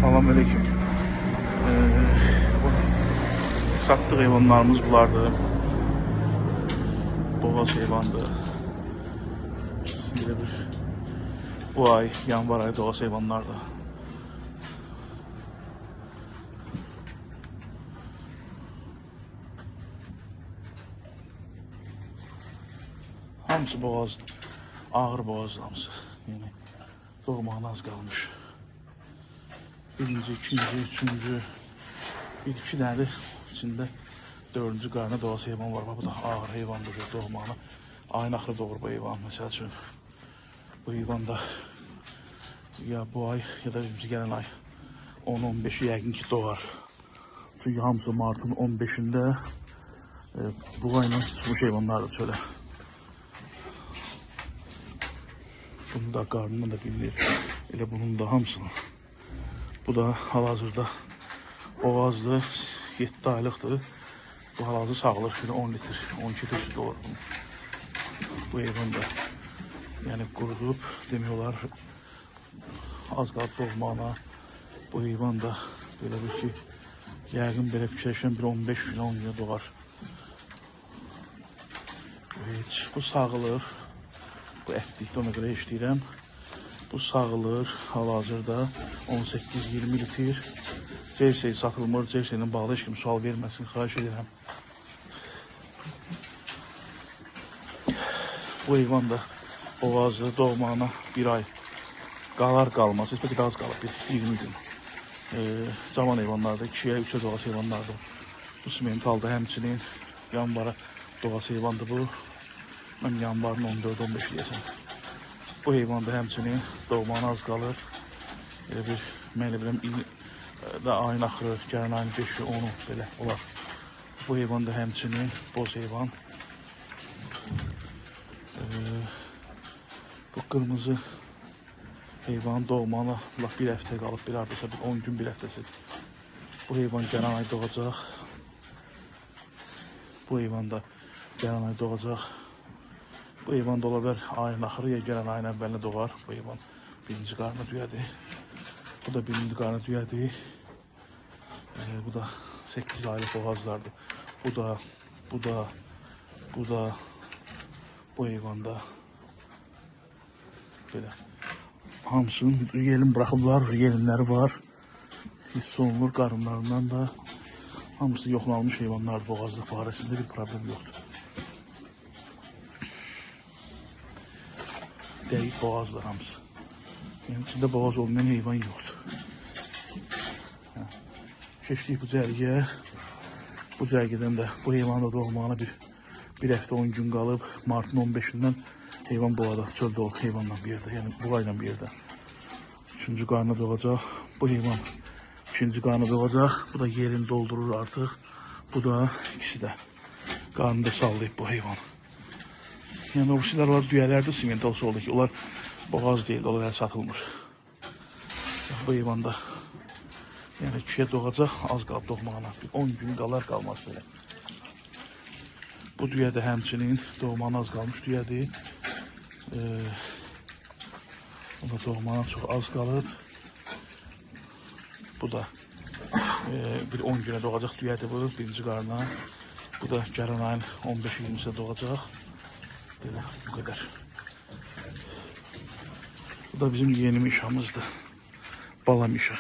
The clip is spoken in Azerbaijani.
Salam aleyküm. Satdıq heyvanlarımız bulardır. Boğaz heyvandır. Belə bir bu ay, yanvar ayı boğaz heyvanlardır. Hamısı boğaz, ağır boğaz hamısı. Yani doğmağına az kalmış. Birinci, ikinci, üçüncü, bir iki tane içinde dördüncü qarnı doğası heyvan var. Bu da ağır heyvandır, doğmağına. Ayın axırı doğur bu heyvan. Mesela üçün bu heyvan da ya bu ay ya da birinci gələn ay 10-15'i yəqin ki doğar. Çünkü hamısı Mart'ın 15'inde bu ayla çıxmış heyvanlardır şöyle. Bunun da qarnından da bilinir. Elə bunun da hamısını. Bu da hal-hazırda boğazdır, 7 aylıqdır. Bu hal-hazırda sağılır, 10 litr, 12 litr süt olur bunun. Bu heyvan da yani qurudub, demiyorlar, az qalıb doğmağına. Bu heyvan da belə bir ki, yəqin belə fikirləşən bir 15 günə 10 günə doğar. Evet, bu sağılır. Bu ətlikdə ona görə işləyirəm. Bu sağılır hal-hazırda 18-20 litr. Cersey satılmır. Cersey'nin bağlı heç kim sual verməsin, xahiş edirəm. Bu heyvan da boğazlı doğmağına bir ay qalar qalmaz. Heç az qalıb, 20 gün. Cavan heyvanlarda 2'ye 3'e doğası heyvanlardır. Bu simentalda həmçinin yanvara doğası heyvandır bu. Mən yanvarın 14-15 deyəsən. Bu heyvan da həmçinin doğmağına az qalır. Bir, mən elə biləm, ayın axırı, gələn ayın 5'i 10'u belə olar. Bu heyvan da həmçinin boz heyvan. Bu kırmızı heyvanın doğmağına bir həftə qalıb, bir hardasa bir 10 gün, bir həftəsi. Bu heyvan gələn ay doğacaq. Bu heyvan da gələn ay doğacaq. Bu heyvan da ola bilər ayın axırı ya gələn ayın əvvəlinə doğar. Bu heyvan birinci qarnı düyədir. Bu da birinci qarnı düyədir. Bu da 8 aylıq boğazlardır. Bu da bu heyvan da belə. Hamısının yelin bırakıblar, yelinləri var. Hiss olunur qarınlarından da. Hamısı yoxlanılmış heyvanlar, boğazlıq barəsində bir problem yoxdur. Dəqiq boğazlar hamısı. Yəni içində boğaz olmayan heyvan yoxdur. Keçdik bu cərgəyə. Bu cərgədən də bu heyvanın da doğmağına bir həftə 10 gün qalıb. Martın 15'indən heyvan boğada, çöldə olub heyvanla bir yerdə. Yəni bu ayla bir yerdə. Üçüncü qarnı doğacaq. Bu heyvan ikinci qarnı doğacaq. Bu da yerini doldurur artıq. Bu da ikisi də qarnında sallayıb bu heyvan. Yəni o şeylər var, düyələrdir simental soldakı. Onlar boğaz deyil, onlar satılmır. Bu heyvan da yəni 2'ye doğacaq, az qalıb doğmağına. 10 gün qalar qalmaz belə. Bu düyə də həmçinin doğmağına az qalmış düyədir. O da doğmağına çox az qalıb. Bu da bir 10 günə doğacaq düyədir bu, birinci qarnına. Bu da gələn ayın 15-20'sində doğacaq. Belə, bu qədər. Bu da bizim yeni mişamızdır. Bala mişa.